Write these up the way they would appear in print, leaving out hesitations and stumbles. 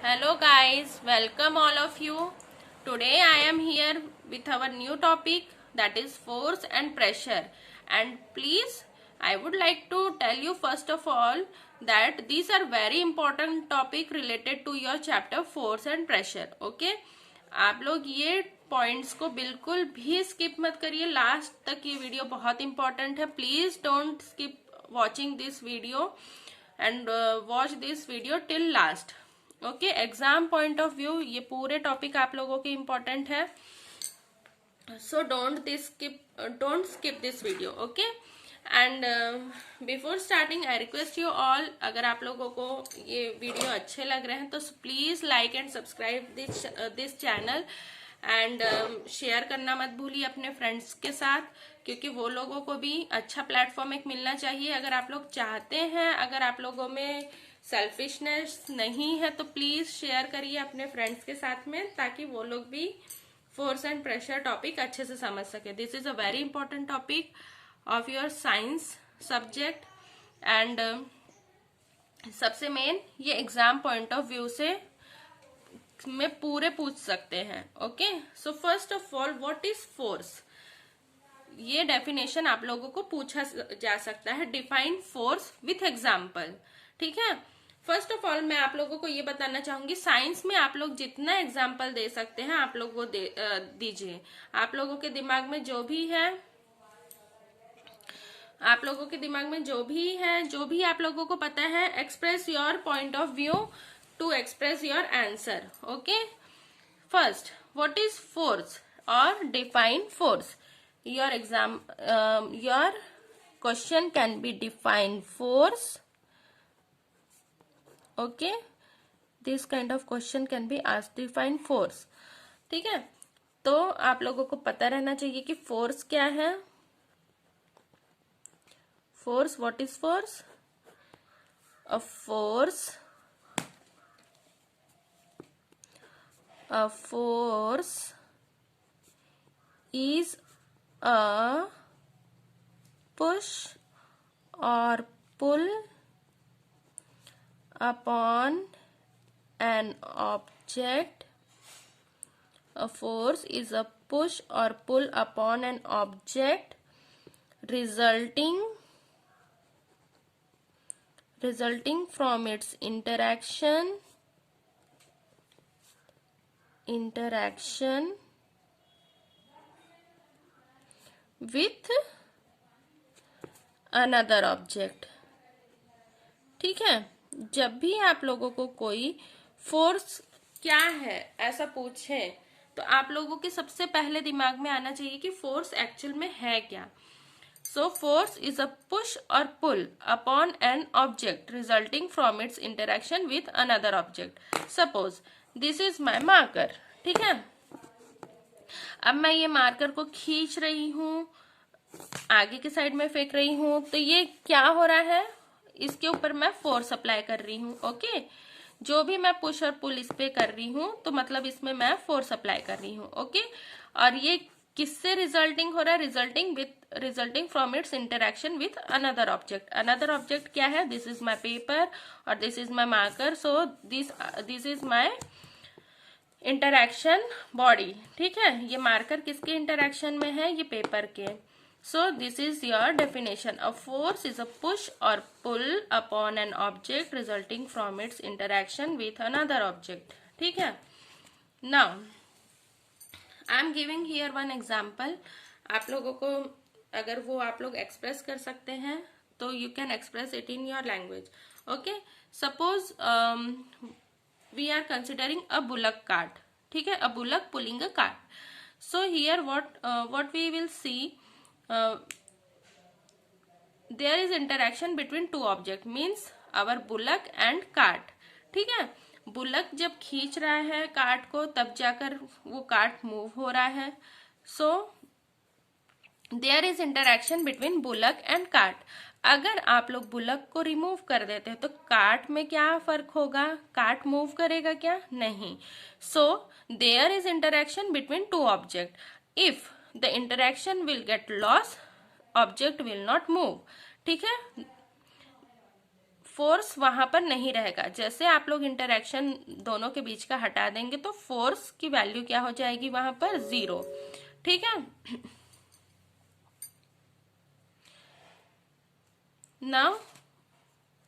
Hello guys, welcome all of you. Today I am here with our new topic, that is force and pressure. And please, I would like to tell you first of all that these are very important topic related to your chapter force and pressure. Okay? आप लोग ये points को बिल्कुल भी skip मत करिए, last तक ये वीडियो बहुत इंपॉर्टेंट है. Please don't skip watching this video and watch this video till last. Okay, exam point of view ये पूरे टॉपिक आप लोगों के इम्पोर्टेंट है, so don't skip this video. Okay, and before starting I request you all, अगर आप लोगों को ये वीडियो अच्छे लग रहे हैं तो please like and subscribe this channel and share करना मत भूलिए अपने फ्रेंड्स के साथ, क्योंकि वो लोगों को भी अच्छा प्लेटफॉर्म एक मिलना चाहिए. अगर आप लोग चाहते हैं, अगर आप लोगों में सेल्फिशनेस नहीं है तो प्लीज शेयर करिए अपने फ्रेंड्स के साथ में, ताकि वो लोग भी फोर्स एंड प्रेशर टॉपिक अच्छे से समझ सके. This is a very important topic of your science subject and सबसे मेन ये एग्जाम पॉइंट ऑफ व्यू से में पूरे पूछ सकते हैं. Okay, so first of all what is force, ये डेफिनेशन आप लोगों को पूछा जा सकता है. Define force with example. ठीक है, फर्स्ट ऑफ ऑल मैं आप लोगों को ये बताना चाहूंगी, साइंस में आप लोग जितना एग्जाम्पल दे सकते हैं आप लोग वो दीजिए. आप लोगों के दिमाग में जो भी है, आप लोगों के दिमाग में जो भी आप लोगों को पता है, express your point of view to express your answer. Okay, first what is force और define force. your question can be define force. Okay, this kind of question can be asked, define force. ठीक है, तो आप लोगों को पता रहना चाहिए कि फोर्स क्या है. Force, what is force? a force is a push or pull upon an object. A force is a push or pull upon an object resulting from its interaction with another object. ठीक है, जब भी आप लोगों को कोई force क्या है ऐसा पूछे तो आप लोगों के सबसे पहले दिमाग में आना चाहिए कि फोर्स एक्चुअल में है क्या. So force is a push और pull upon an object resulting from its interaction with another object. Suppose this is my marker. ठीक है, अब मैं ये मार्कर को खींच रही हूं, आगे के साइड में फेंक रही हूं, तो ये क्या हो रहा है, इसके ऊपर मैं फोर्स अप्लाई कर रही हूं. ओके, जो भी मैं पुश और पुल इस पे कर रही हूं तो मतलब इसमें मैं फोर्स अप्लाई कर रही हूं. ओके, और ये किससे रिजल्टिंग हो रहा है? Resulting from its interaction with another object. Another object क्या है? दिस इज माई पेपर और this is my marker. So this is my interaction body. ठीक है, ये मार्कर किसके इंटरेक्शन में है? ये पेपर के. So this is your definition. A force is a push or pull upon an object resulting from its interaction with another object. ठीक है, now I am giving here one example. आप लोगों को अगर वो आप लोग एक्सप्रेस कर सकते हैं तो you can express it in your language. Okay, suppose we are considering a bullock cart. ठीक है, a bullock pulling a cart. So here what we will see, there is interaction between two object, means our bullock and cart. ठीक है, bullock जब खींच रहा है cart को तब जाकर वो कार्ट मूव हो रहा है. So there is interaction between bullock and cart. अगर आप लोग बुलक को रिमूव कर देते हैं तो कार्ट में क्या फर्क होगा? कार्ट मूव करेगा क्या? नहीं. So there is interaction between two object. If the interaction will get lost, object will not move. ठीक है, फोर्स वहां पर नहीं रहेगा। जैसे आप लोग इंटरेक्शन दोनों के बीच का हटा देंगे तो फोर्स की वैल्यू क्या हो जाएगी वहां पर, 0। ठीक है। Now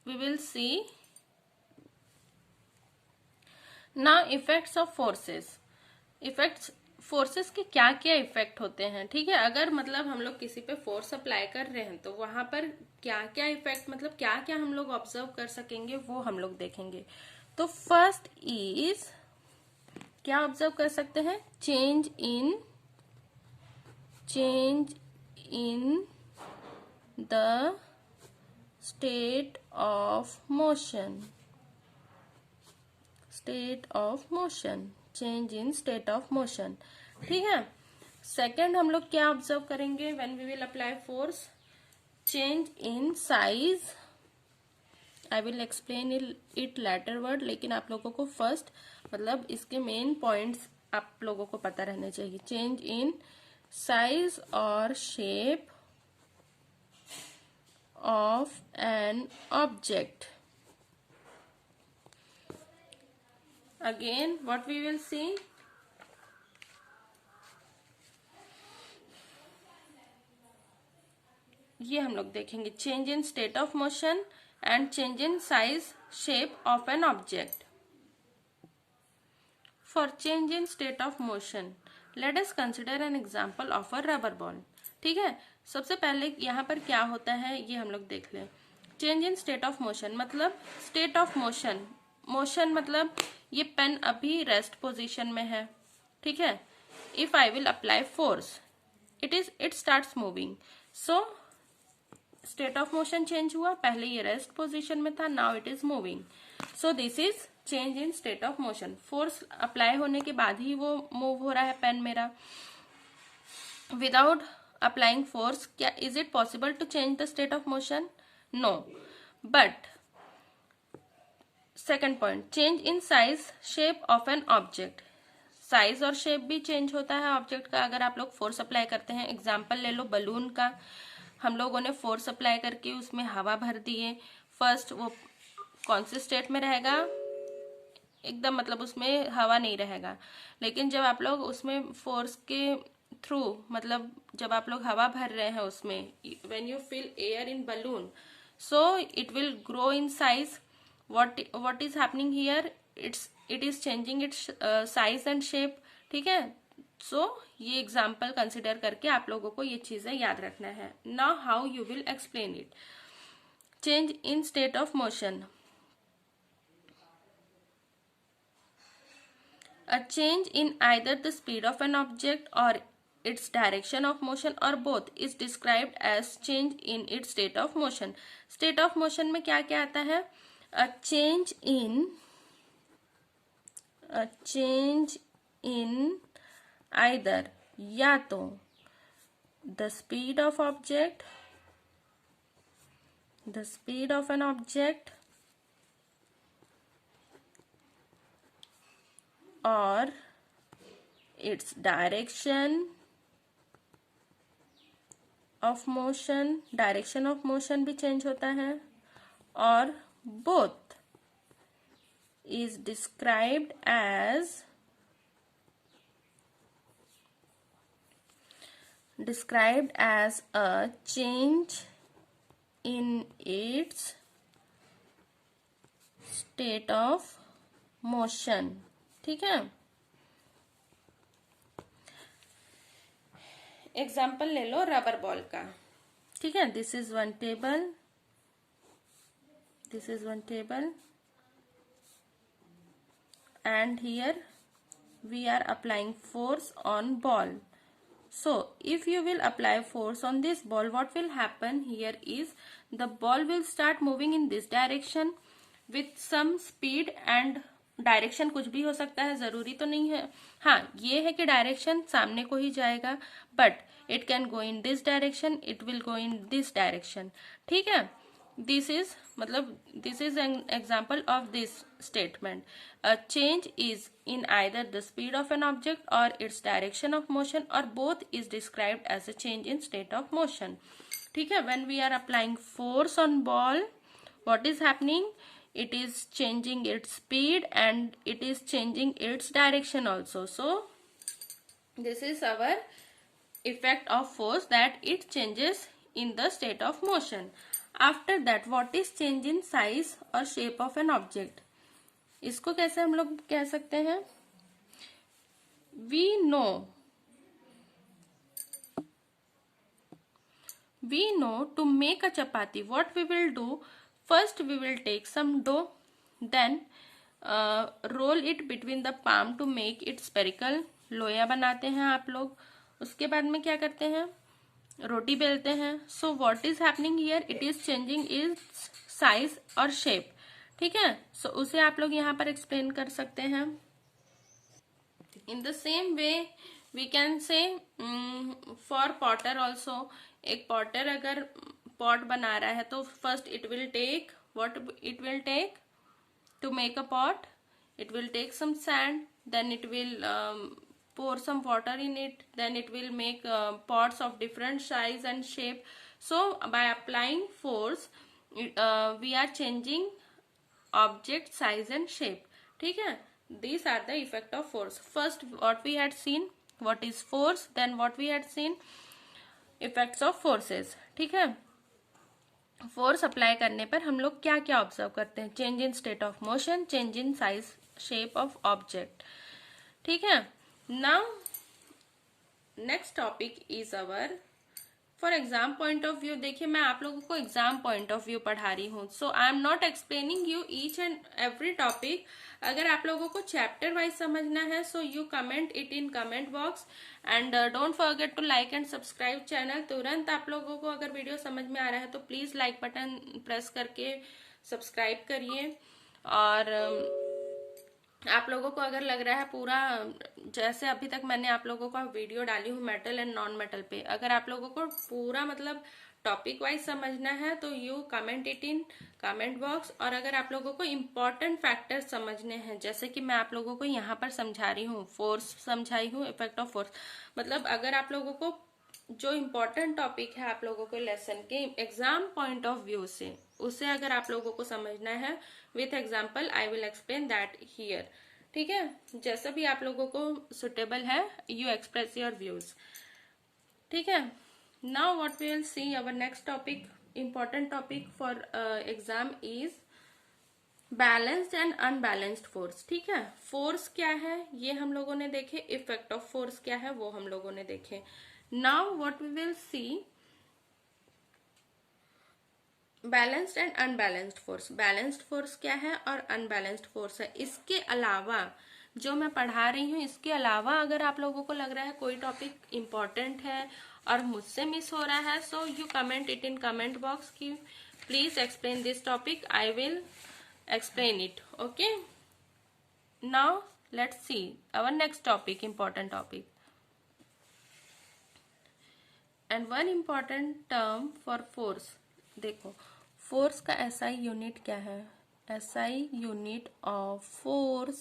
we will see now effects of forces. Effects, forces के क्या क्या इफेक्ट होते हैं। ठीक है, अगर मतलब हम लोग किसी पे फोर्स अप्लाई कर रहे हैं तो वहां पर क्या क्या इफेक्ट, मतलब क्या क्या हम लोग ऑब्जर्व कर सकेंगे वो हम लोग देखेंगे। तो फर्स्ट इज, क्या ऑब्जर्व कर सकते हैं, change in the state of motion, change in state of motion. ठीक है। सेकेंड हम लोग क्या ऑब्जर्व करेंगे when we will apply force, change in size. I will explain it later word, लेकिन आप लोगों को फर्स्ट मतलब इसके मेन पॉइंट्स आप लोगों को पता रहने चाहिए। चेंज इन साइज और shape of an object. Again, what we will see, ये हम लोग देखेंगे, change in state of motion and change in size shape of an object. For change in state of motion let us consider an example of a rubber ball. ठीक है, सबसे पहले यहाँ पर क्या होता है ये हम लोग देख लें। Change in state of motion मतलब स्टेट ऑफ मोशन, मोशन मतलब ये पेन अभी रेस्ट पोजीशन में है। ठीक है, if I will apply force it starts moving, so state of motion change हुआ, पहले ये रेस्ट पोजीशन में था, now it is moving, so this is change in state of motion. Force apply होने के बाद ही वो मूव हो रहा है पेन मेरा। विदाउट अप्लाइंग फोर्स क्या is it possible to change the state of motion? No. But second point, change in size shape of an object. Size और शेप भी चेंज होता है ऑब्जेक्ट का अगर आप लोग फोर्स अप्लाई करते हैं। एग्जाम्पल ले लो बलून का, हम लोगों ने फोर्स अप्लाई करके उसमें हवा भर दिए, फर्स्ट वो कौन से स्टेट में रहेगा, एकदम मतलब उसमें हवा नहीं रहेगा। लेकिन जब आप लोग उसमें फोर्स के थ्रू मतलब जब आप लोग हवा भर रहे हैं उसमें, when you fill air in balloon, so it will grow in size. what is happening here, it is changing its size and shape। ठीक है, सो ये एग्जाम्पल कंसिडर करके आप लोगों को ये चीजें याद रखना है। Now how you will explain it. Change in state of motion, a change in either the speed of an object or its direction of motion or both is described as change in its state of motion। state of motion में क्या क्या आता है, a change in either या तो the speed of an object or its direction of motion, direction of motion भी change होता है, और both is described as a change in its state of motion। ठीक है, एग्जाम्पल ले लो रबर बॉल का। ठीक है, this is one table, and here we are applying force on ball। So if you will apply force on this ball, what will happen here is the ball will start moving in this direction with some speed, and direction कुछ भी हो सकता है, जरूरी तो नहीं है। हाँ, ये है कि डायरेक्शन सामने को ही जाएगा, but it can go in this direction, it will go in this direction. ठीक है, this is an example of this statement. A change is in either the speed of an object और its direction of motion, और both is described as a change in state of motion. ठीक है, when we are applying force on ball, what is happening? It is changing its speed and it is changing its direction also. So this is our effect of force, that it changes in the state of motion. After that, what is change in size or shape of an object? इसको कैसे हम लोग कह सकते हैं? We know to make a chapati, what we will do? First we will take some dough, then roll it between the palm to make it spherical. लोया बनाते हैं आप लोग. उसके बाद में क्या करते हैं? रोटी बेलते हैं. So what is happening here? It is changing its size or shape. ठीक है. So उसे आप लोग यहाँ पर एक्सप्लेन कर सकते हैं. In the same way we can say for potter also. एक पॉटर अगर पॉट बना रहा है तो first it will take, what it will take to make a pot? It will take some sand, then it will pour some water in it, then it will make pots of different size and shape. So by applying force we are changing object size and shape. ठीक है. These are the effect of force. First what we had seen, what is force, then what we had seen, effects of forces. ठीक है. Force apply करने पर हम लोग क्या क्या ऑब्जर्व करते हैं? Change in state of motion, change in size shape of object. ठीक है. Now next topic is our for exam point of view. देखिए मैं आप लोगों को एग्जाम पॉइंट ऑफ व्यू पढ़ा रही हूँ. So I am not explaining you each and every topic. अगर आप लोगों को चैप्टर वाइज समझना है so you comment it in comment box and don't forget to like and subscribe channel. तुरंत आप लोगों को अगर वीडियो समझ में आ रहा है तो प्लीज लाइक बटन प्रेस करके सब्सक्राइब करिए. और आप लोगों को अगर लग रहा है पूरा, जैसे अभी तक मैंने आप लोगों को वीडियो डाली हूँ मेटल एंड नॉन मेटल पे, अगर आप लोगों को पूरा मतलब टॉपिक वाइज समझना है तो you comment it in comment box. और अगर आप लोगों को इम्पोर्टेंट फैक्टर्स समझने हैं, जैसे कि मैं आप लोगों को यहाँ पर समझा रही हूँ, फोर्स समझाई हूँ, इफेक्ट ऑफ फोर्स, मतलब अगर आप लोगों को जो इम्पोर्टेंट टॉपिक है आप लोगों को लेसन के एग्जाम पॉइंट ऑफ व्यू से, उसे अगर आप लोगों को समझना है with example, I will explain that here. ठीक है. जैसा भी आप लोगों को सुटेबल है यू एक्सप्रेस योर व्यूज. ठीक है. Now what we will see our next topic, important topic for exam is balanced and unbalanced force. ठीक है. फोर्स क्या है ये हम लोगों ने देखे, इफेक्ट ऑफ फोर्स क्या है वो हम लोगों ने देखे. Now what we will see balanced and unbalanced force. Balanced force क्या है और अनबैलेंस्ड फोर्स है. इसके अलावा जो मैं पढ़ा रही हूँ, इसके अलावा अगर आप लोगों को लग रहा है कोई टॉपिक इम्पोर्टेंट है और मुझसे मिस हो रहा है, so you comment it in comment box की please explain this topic, I will explain it. Okay. Now let's see our next topic, important topic. And one important term for force. देखो force का SI unit क्या है? SI unit of force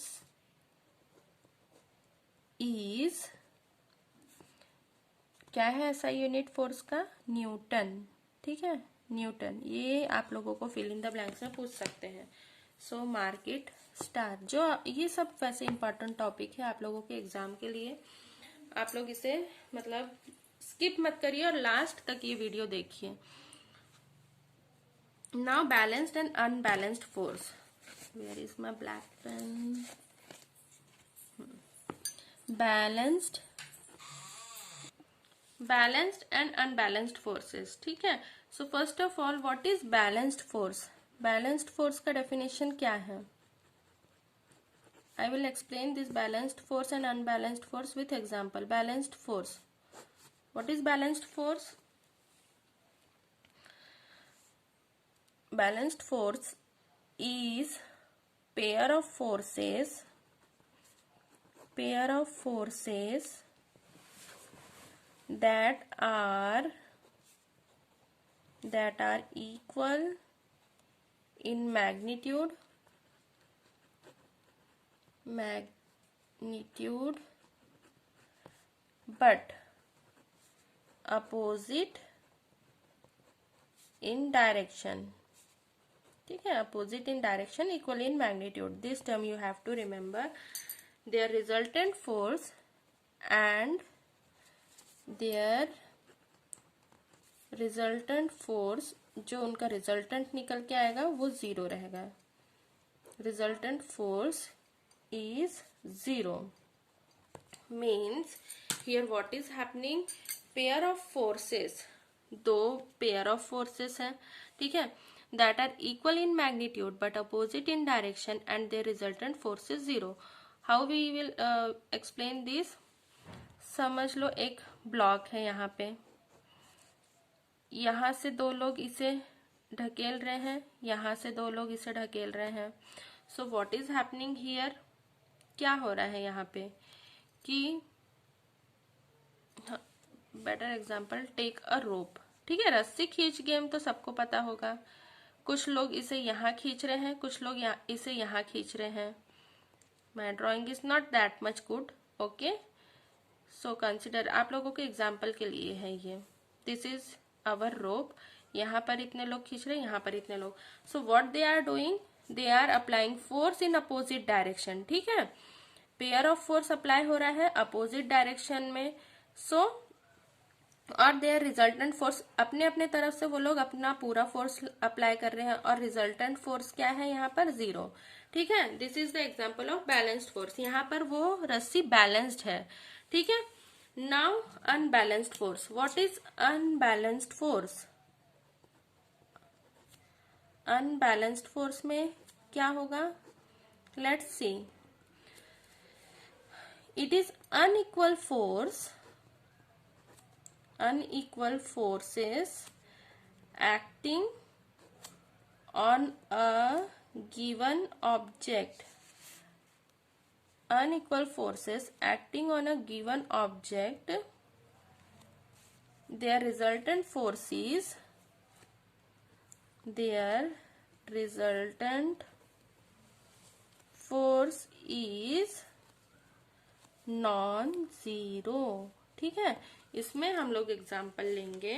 is, क्या है SI unit force का? Newton. ठीक है. Newton. ये आप लोगों को फिल इन द ब्लैंक्स में पूछ सकते हैं. सो मार्क इट स्टार. जो ये सब वैसे इंपॉर्टेंट टॉपिक है आप लोगों के एग्जाम के लिए. आप लोग इसे मतलब स्किप मत करिए और लास्ट तक ये वीडियो देखिए. Now balanced and unbalanced force. Where is my black pen? Balanced and unbalanced forces. ठीक है. So first of all, what is balanced force? Balanced force का definition क्या है? I will explain this balanced force and unbalanced force with example. Balanced force. What is balanced force? Balanced force is pair of forces that are equal in magnitude but opposite in direction. ठीक है, opposite in direction, equal in magnitude. This term you have to remember. Their resultant force and there resultant force, जो उनका resultant निकल के आएगा वो zero रहेगा. Resultant force is zero. Means here what is happening, pair of forces, दो pair of forces हैं, ठीक है, that are equal in magnitude but opposite in direction and there resultant force is zero. How we will explain this. समझ लो एक block है यहाँ पे, यहाँ से दो लोग इसे ढकेल रहे हैं, यहाँ से दो लोग इसे ढकेल रहे हैं. So what is happening here, क्या हो रहा है यहाँ पे कि, बेटर एग्जाम्पल, टेक अ रोप. ठीक है, रस्सी खींच गेम तो सबको पता होगा. कुछ लोग इसे यहाँ खींच रहे हैं, कुछ लोग इसे यहाँ खींच रहे हैं. माई drawing is not that much good. Okay, so consider, आप लोगों के एग्जाम्पल के लिए है ये. दिस इज अवर रोप. यहाँ पर इतने लोग खींच रहे हैं, यहाँ पर इतने लोग. So what they are doing, they are applying force in opposite direction. ठीक है, पेयर ऑफ फोर्स अप्लाई हो रहा है अपोजिट डायरेक्शन में. सो और देयर रिजल्टेंट फोर्स, अपने अपने तरफ से वो लोग अपना पूरा फोर्स अप्लाई कर रहे हैं और रिजल्टेंट फोर्स क्या है यहाँ पर, जीरो. ठीक है, this is the example of balanced force. यहाँ पर वो रस्सी बैलेंस्ड है. ठीक है, now unbalanced force. What is unbalanced force. Unbalanced force में क्या होगा, let's see. It is unequal forces acting on a given object. Unequal forces acting on a given object. Their resultant force is non zero. ठीक है, इसमें हम लोग example लेंगे.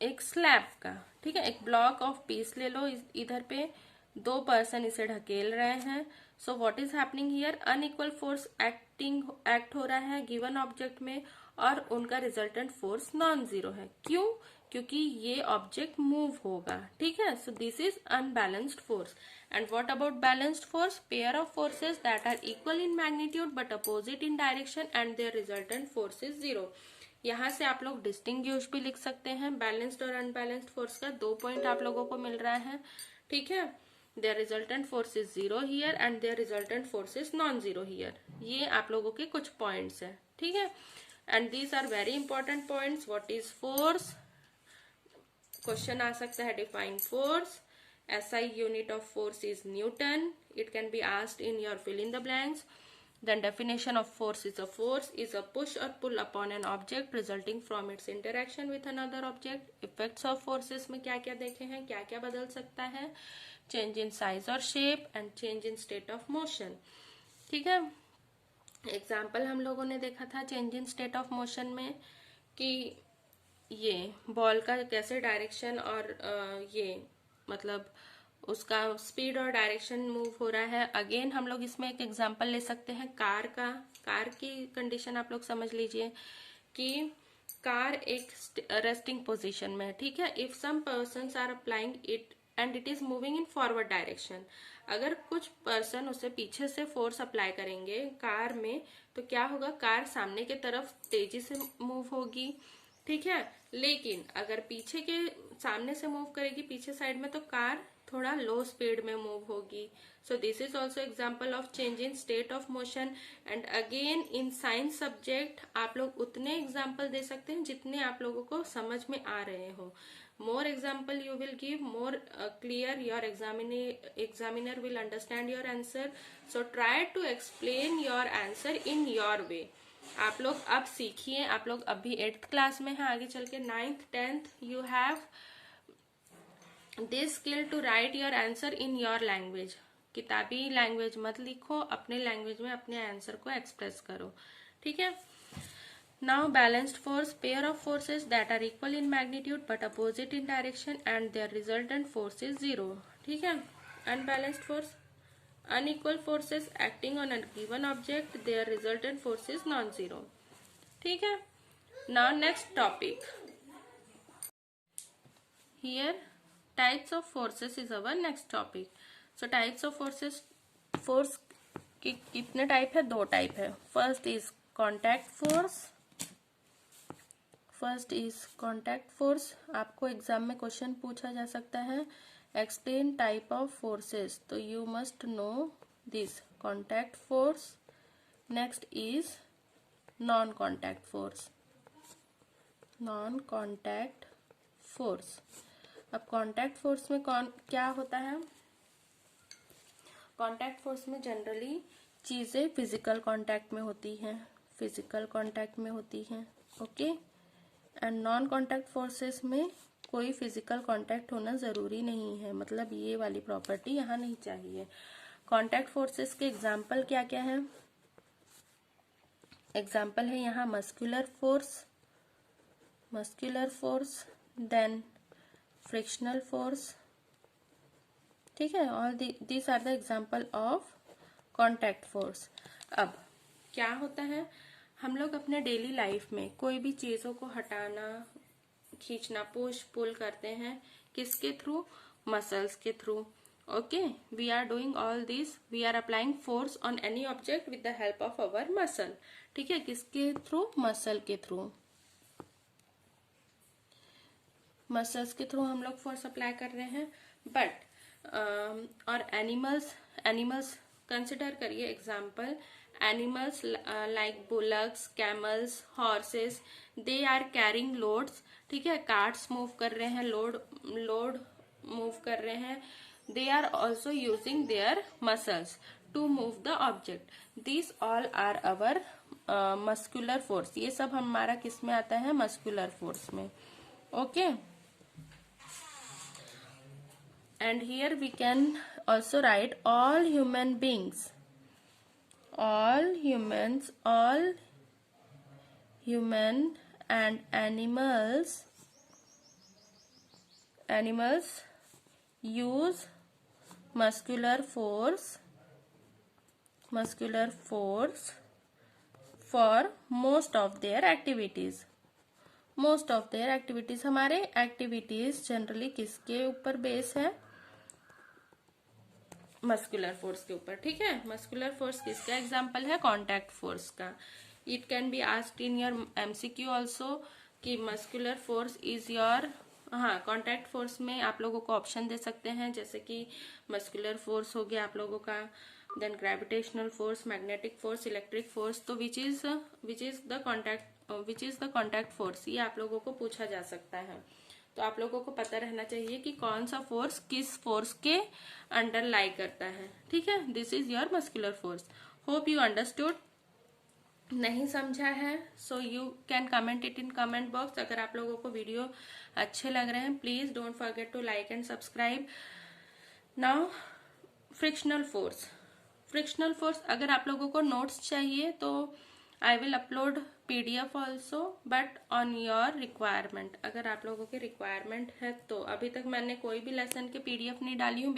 एक स्लैब का. ठीक है, एक ब्लॉक ऑफ पीस ले लो. इधर पे दो पर्सन इसे ढकेल रहे हैं. So what is happening here, unequal force act हो रहा है गिवन ऑब्जेक्ट में और उनका रिजल्टेंट फोर्स नॉन जीरो है. क्यों, क्योंकि ये ऑब्जेक्ट मूव होगा. ठीक है, so this is unbalanced force. And what about balanced force, pair of forces that are equal in magnitude but opposite in direction and there resultant force is zero. यहाँ से आप लोग डिस्टिंग्विश भी लिख सकते हैं. बैलेंस्ड और अनबैलेंस्ड फोर्स का 2 पॉइंट आप लोगों को मिल रहा है. ठीक है, there resultant force is zero here and there resultant force is non zero here. ये आप लोगों के कुछ पॉइंट्स हैं. ठीक है, and these are very important points. What is force, question आ सकता है. Define force. SI unit of force is Newton. It can be asked in your fill in the blanks. Then definition of force is a push or pull upon an object resulting from its interaction with another object. Effects of forces में क्या क्या देखे हैं, क्या क्या बदल सकता है. Change in size or shape and change in state of motion. ठीक है, एग्जाम्पल हम लोगों ने देखा था change in state of motion में कि ये बॉल का कैसे डायरेक्शन और ये मतलब उसका स्पीड और डायरेक्शन मूव हो रहा है. अगेन हम लोग इसमें एक एग्जांपल ले सकते हैं कार का. कार की कंडीशन आप लोग समझ लीजिए कि कार एक रेस्टिंग पोजीशन में है. ठीक है, if some persons are applying it and it is moving in forward direction. अगर कुछ पर्सन उसे पीछे से फोर्स अप्लाई करेंगे कार में तो क्या होगा, कार सामने की तरफ तेजी से मूव होगी. ठीक है, लेकिन अगर पीछे के सामने से मूव करेगी पीछे साइड में तो कार थोड़ा लो स्पीड में मूव होगी. सो this is also example of change in state of motion. And again in science subject आप लोग उतने एग्जाम्पल दे सकते हैं जितने आप लोगों को समझ में आ रहे हो. More example you will give, more clear your examiner will understand your answer. So try to explain your answer in your way. आप लोग अब सीखिए. आप लोग अभी 8th क्लास में हैं, आगे चल के 9th 10th you have this skill to write your answer in your language. किताबी लैंग्वेज मत लिखो, अपने लैंग्वेज में अपने आंसर को एक्सप्रेस करो. ठीक है, Now balanced force, pair of forces that are equal in magnitude but opposite in direction and their resultant force is 0. ठीक है. Unbalanced force, unequal forces acting on a given object, their resultant force is non-zero. ठीक है. Now next topic. Here types of forces is our next topic. So types of forces, force की कितने type है? 2 type है. First is contact force. First is contact force. आपको exam में question पूछा जा सकता है, एक्सप्लेन टाइप ऑफ फोर्सेस, तो you must know this contact force. Next is non contact force. Non contact force. अब कॉन्टैक्ट फोर्स में क्या होता है? कॉन्टैक्ट फोर्स में जनरली चीजें फिजिकल कॉन्टैक्ट में होती हैं, फिजिकल कॉन्टैक्ट में होती हैं. Okay. And non contact forces में कोई फिजिकल कॉन्टैक्ट होना जरूरी नहीं है, मतलब ये वाली प्रॉपर्टी यहाँ नहीं चाहिए. कॉन्टैक्ट फोर्सेस के एग्जाम्पल क्या क्या है? एग्जाम्पल है यहाँ muscular force, then frictional force. ठीक है. All these are the example of contact force. अब क्या होता है, हम लोग अपने डेली लाइफ में कोई भी चीजों को हटाना, खींचना, पुश पुल करते हैं किसके थ्रू? मसल्स के through. Okay. We are doing all this, we are applying force on any object with the help of our muscle. ठीक है. किसके थ्रू? मसल के थ्रू. मसल्स के थ्रू हम लोग फोर्स अप्लाई कर रहे हैं. बट और एनिमल्स कंसिडर करिए example. Animals like bullocks, camels, horses, they are carrying loads. ठीक है. कार्ट्स मूव कर रहे हैं, लोड मूव कर रहे हैं. They are also using their muscles to move the object. These all are our muscular force. ये सब हमारा किस में आता है? muscular force में. Okay. And here we can also write all human beings. All human and animals use muscular force for most of their activities. हमारे activities generally किसके ऊपर बेस है? मस्कुलर फोर्स के ऊपर. ठीक है. मस्कुलर फोर्स किसका एग्जाम्पल है? कॉन्टैक्ट फोर्स का. It can be asked in your MCQ also कि मस्कुलर फोर्स इज योर. हाँ, कॉन्टैक्ट फोर्स में आप लोगों को ऑप्शन दे सकते हैं, जैसे कि मस्कुलर फोर्स हो गया आप लोगों का, then gravitational force, magnetic force, electric force. तो which is the contact force, ये आप लोगों को पूछा जा सकता है. तो आप लोगों को पता रहना चाहिए कि कौन सा फोर्स किस फोर्स के अंडर लाई करता है. ठीक है. This is your muscular force. Hope you understood. नहीं समझा है so you can comment it in comment box. अगर आप लोगों को वीडियो अच्छे लग रहे हैं, please don't forget to like and subscribe. Now frictional force. अगर आप लोगों को नोट्स चाहिए तो I will upload PDF also, but on your requirement. अगर आप लोगों की रिक्वायरमेंट है तो. अभी तक मैंने कोई भी लेसन के PDF नहीं डाली हूँ,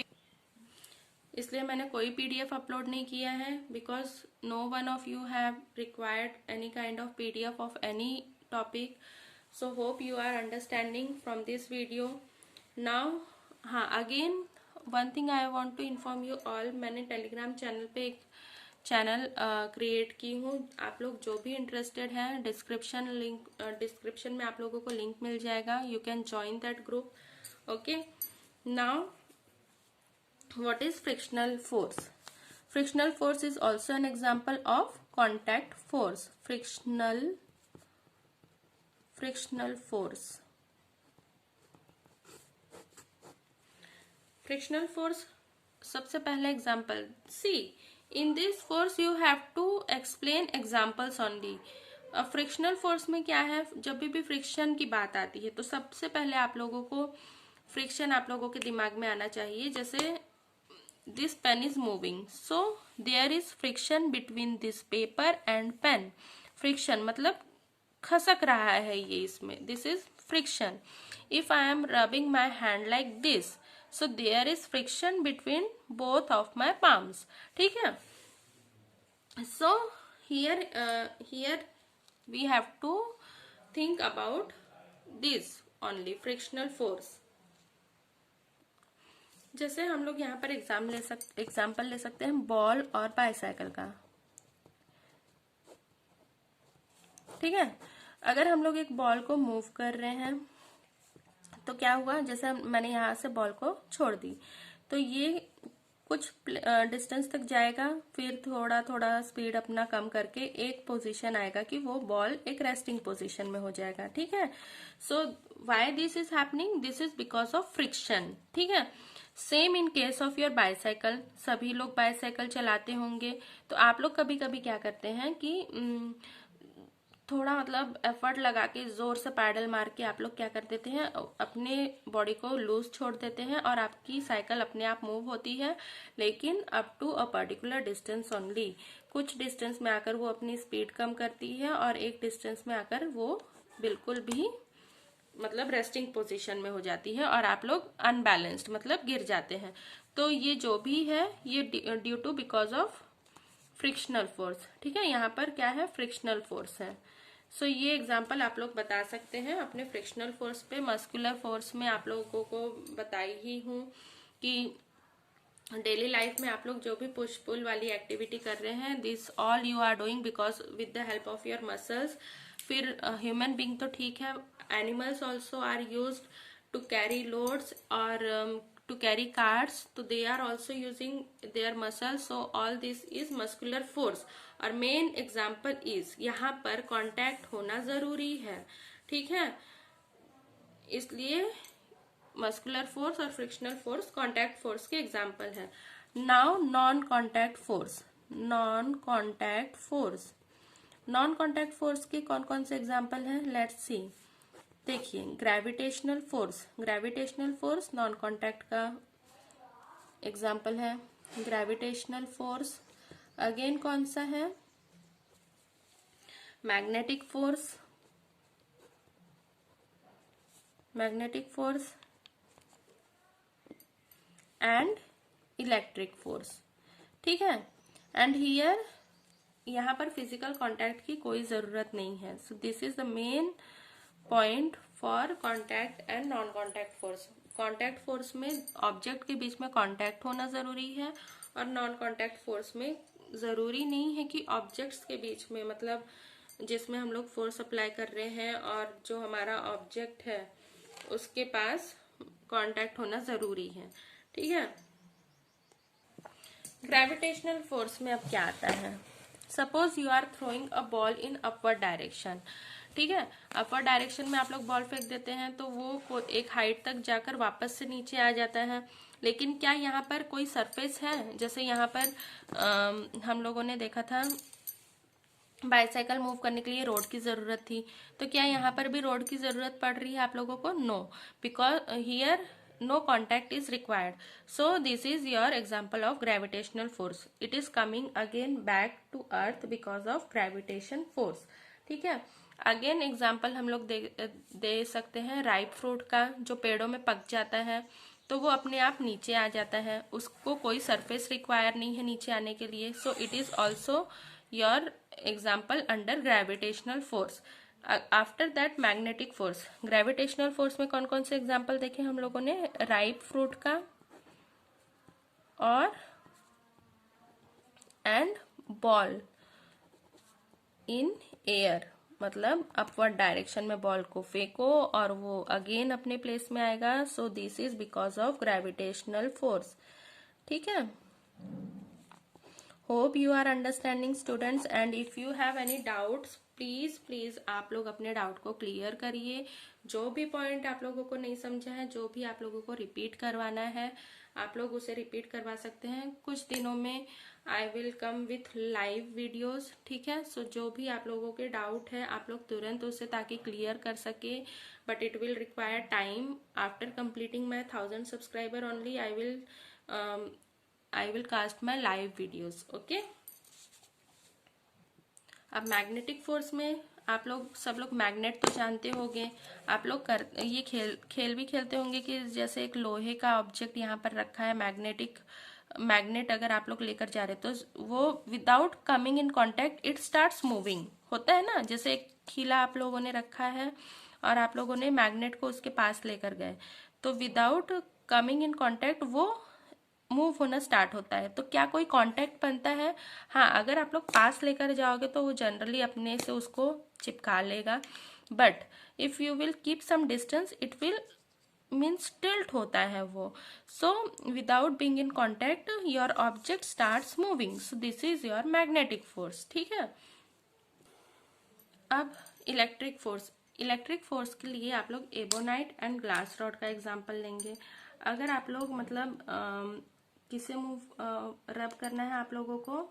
इसलिए मैंने कोई PDF अपलोड नहीं किया है, because no one of you have required any kind of PDF of any topic. So hope you are understanding from this video. Now हाँ, again one thing I want to inform you all. मैंने Telegram channel पे एक channel create की हूँ. आप लोग जो भी इंटरेस्टेड हैं, डिस्क्रिप्शन में आप लोगों को लिंक मिल जाएगा. You can join that group. Okay. Now what is frictional force? Frictional force is also an example of contact force. Frictional फोर्स सबसे पहले example. See, in this force you have to explain examples only. Frictional force में क्या है, जब भी friction की बात आती है तो सबसे पहले आप लोगों को फ्रिक्शन आप लोगों के दिमाग में आना चाहिए. जैसे this pen is moving, so there is friction between this paper and pen. Friction मतलब खसक रहा है ये इसमें, this is friction. If I am rubbing my hand like this, so there is friction between both of my palms. ठीक है. So here we have to think about this only, frictional force. जैसे हम लोग यहाँ पर example ले सकते हैं बॉल और बाईसाइकिल का. ठीक है. अगर हम लोग एक बॉल को मूव कर रहे हैं तो क्या हुआ, जैसे मैंने यहाँ से बॉल को छोड़ दी तो ये कुछ डिस्टेंस तक जाएगा, फिर थोड़ा थोड़ा स्पीड अपना कम करके एक पोजीशन आएगा कि वो बॉल एक रेस्टिंग पोजीशन में हो जाएगा. ठीक है. So why this is happening, this is because of friction. ठीक है. Same in case of your bicycle. सभी लोग बाईसाइकिल चलाते होंगे तो आप लोग कभी कभी क्या करते हैं कि थोड़ा मतलब एफर्ट लगा के जोर से पैडल मार के आप लोग क्या कर देते हैं, अपने बॉडी को लूज छोड़ देते हैं और आपकी साइकिल अपने आप मूव होती है, लेकिन up to a particular distance only. कुछ डिस्टेंस में आकर वो अपनी स्पीड कम करती है और एक डिस्टेंस में आकर वो बिल्कुल भी मतलब रेस्टिंग पोजीशन में हो जाती है और आप लोग अनबैलेंस्ड मतलब गिर जाते हैं. तो ये जो भी है ये due to because of frictional force. ठीक है. यहाँ पर क्या है, फ्रिक्शनल फोर्स है. सो ये एग्जाम्पल आप लोग बता सकते हैं अपने फ्रिक्शनल फोर्स पे. मस्कुलर फोर्स में आप लोगों को बताई ही हूँ कि डेली लाइफ में आप लोग जो भी पुश पुल वाली एक्टिविटी कर रहे हैं, this all you are doing because with the help of your muscles. फिर ह्यूमन बींग तो ठीक है, animals also are use to carry loads और to carry carts, so they are also using their muscles. So all this is muscular force. और main example is यहाँ पर contact होना जरूरी है. ठीक है. इसलिए मस्कुलर फोर्स और फ्रिक्शनल फोर्स कांटेक्ट फोर्स के एग्जाम्पल है. Now non contact force. Non contact force. Non contact force के कौन कौन से एग्जाम्पल हैं, लेट्स सी. देखिए, gravitational force. Gravitational force non contact का एग्जाम्पल है. ग्रेविटेशनल फोर्स अगेन कौन सा है, magnetic force. Magnetic force and electric force. ठीक है. एंड हियर यहाँ पर फिजिकल कांटेक्ट की कोई जरूरत नहीं है. So this is the main point for contact and non contact force. Contact force में ऑब्जेक्ट के बीच में कांटेक्ट होना जरूरी है और नॉन कांटेक्ट फोर्स में जरूरी नहीं है कि ऑब्जेक्ट्स के बीच में, मतलब जिसमें हम लोग फोर्स अप्लाई कर रहे हैं और जो हमारा ऑब्जेक्ट है उसके पास कांटेक्ट होना जरूरी है. ठीक है. ग्रेविटेशनल फोर्स में अब क्या आता है, suppose you are throwing a ball in upward direction. ठीक है. अपवर्ड डायरेक्शन में आप लोग बॉल फेंक देते हैं तो वो एक हाइट तक जाकर वापस से नीचे आ जाता है, लेकिन क्या यहाँ पर कोई सरफेस है, जैसे यहाँ पर हम लोगों ने देखा था बाईसाइकिल मूव करने के लिए रोड की जरूरत थी, तो क्या यहाँ पर भी रोड की जरूरत पड़ रही है आप लोगों को, no, because here no contact is required. So this is your example of gravitational force. It is coming again back to earth because of gravitation force. ठीक है. अगेन एग्जाम्पल हम लोग दे सकते हैं राइप फ्रूट का, जो पेड़ों में पक जाता है तो वो अपने आप नीचे आ जाता है, उसको कोई सरफेस रिक्वायर नहीं है नीचे आने के लिए. So it is also your example under gravitational force. After that magnetic force. Gravitational force में कौन कौन से एग्जाम्पल देखे हम लोगों ने, राइप फ्रूट का और एंड बॉल इन एयर, मतलब अपवर्ड डायरेक्शन में बॉल को फेंको और वो अगेन अपने प्लेस में आएगा. So this is because of gravitational force. ठीक है. Hope you are understanding students, and if you have any doubts please आप लोग अपने डाउट को क्लियर करिए. जो भी पॉइंट आप लोगों को नहीं समझा है, जो भी आप लोगों को रिपीट करवाना है, आप लोग उसे रिपीट करवा सकते हैं. कुछ दिनों में आई will come with live videos. ठीक है. सो जो भी आप लोगों के डाउट है आप लोग तुरंत उसे ताकि क्लियर कर सके, but it will require time. After completing my 1000 subscriber only I will cast my live videos. Okay. अब मैग्नेटिक फोर्स में आप लोग सब लोग मैग्नेट तो जानते होंगे। आप लोग ये खेल भी खेलते होंगे कि जैसे एक लोहे का ऑब्जेक्ट यहाँ पर रखा है, मैग्नेट अगर आप लोग लेकर जा रहे तो वो without coming in contact it starts moving, होता है ना। जैसे एक खीला आप लोगों ने रखा है और आप लोगों ने मैग्नेट को उसके पास लेकर गए, तो विदाउट कमिंग इन कांटेक्ट वो मूव होना स्टार्ट होता है। तो क्या कोई कांटेक्ट बनता है? हाँ, अगर आप लोग पास लेकर जाओगे तो वो जनरली अपने से उसको चिपका लेगा, but if you will keep some distance it will means tilt होता है वो। So without being in contact your object starts moving, so this is your magnetic force. ठीक है। अब इलेक्ट्रिक फोर्स के लिए आप लोग एबोनाइट एंड ग्लास रॉड का एग्जांपल लेंगे। अगर आप लोग मतलब किसे रब करना है आप लोगों को,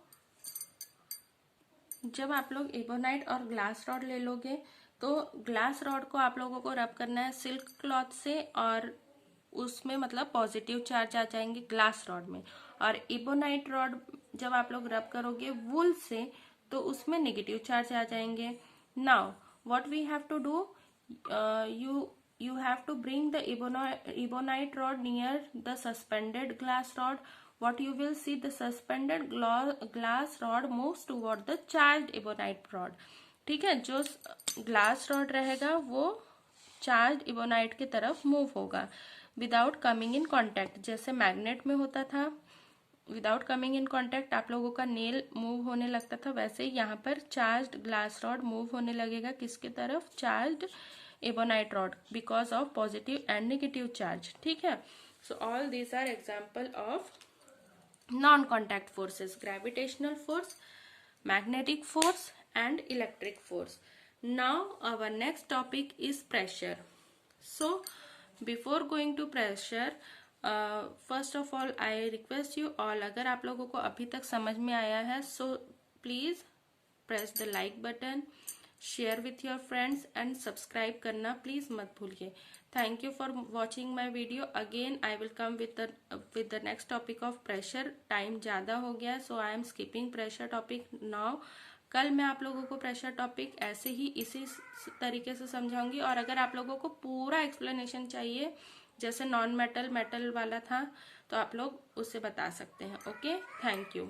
जब आप लोग एबोनाइट और ग्लास रॉड ले लोगे तो ग्लास रॉड को आप लोगों को रब करना है सिल्क क्लॉथ से, और उसमें मतलब पॉजिटिव चार्ज आ जाएंगे ग्लास रॉड में। और एबोनाइट रॉड जब आप लोग रब करोगे वुल से तो उसमें नेगेटिव चार्ज आ जाएंगे। Now what we have to do, you have to bring the ebonite rod near the suspended glass rod. What you will see, the suspended glass rod moves toward the charged ebonite rod. ठीक है, जो glass rod रहेगा वो charge ebonite की तरफ move होगा without coming in contact, जैसे magnet में होता था। विदाउट कमिंग इन कांटेक्ट आप लोगों का नेल मूव होने लगता था, वैसे ही यहाँ पर चार्ज्ड ग्लास रॉड मूव होने लगेगा किसकी तरफ, charged ebonite rod, because of positive and negative charge. ठीक है। So all these are example of non-contact forces: gravitational force, magnetic force and electric force. Now our next topic is pressure. So before going to pressure, first of all I request you all, अगर आप लोगों को अभी तक समझ में आया है so please press the like button, share with your friends and subscribe करना प्लीज मत भूलिए। Thank you for watching my video. Again I will come with the next topic of pressure. Time ज्यादा हो गया so I am skipping pressure topic now. कल मैं आप लोगों को प्रेशर टॉपिक ऐसे ही इसी तरीके से समझाऊंगी, और अगर आप लोगों को पूरा एक्सप्लेनेशन चाहिए जैसे नॉन मेटल वाला था तो आप लोग उसे बता सकते हैं। Okay, thank you.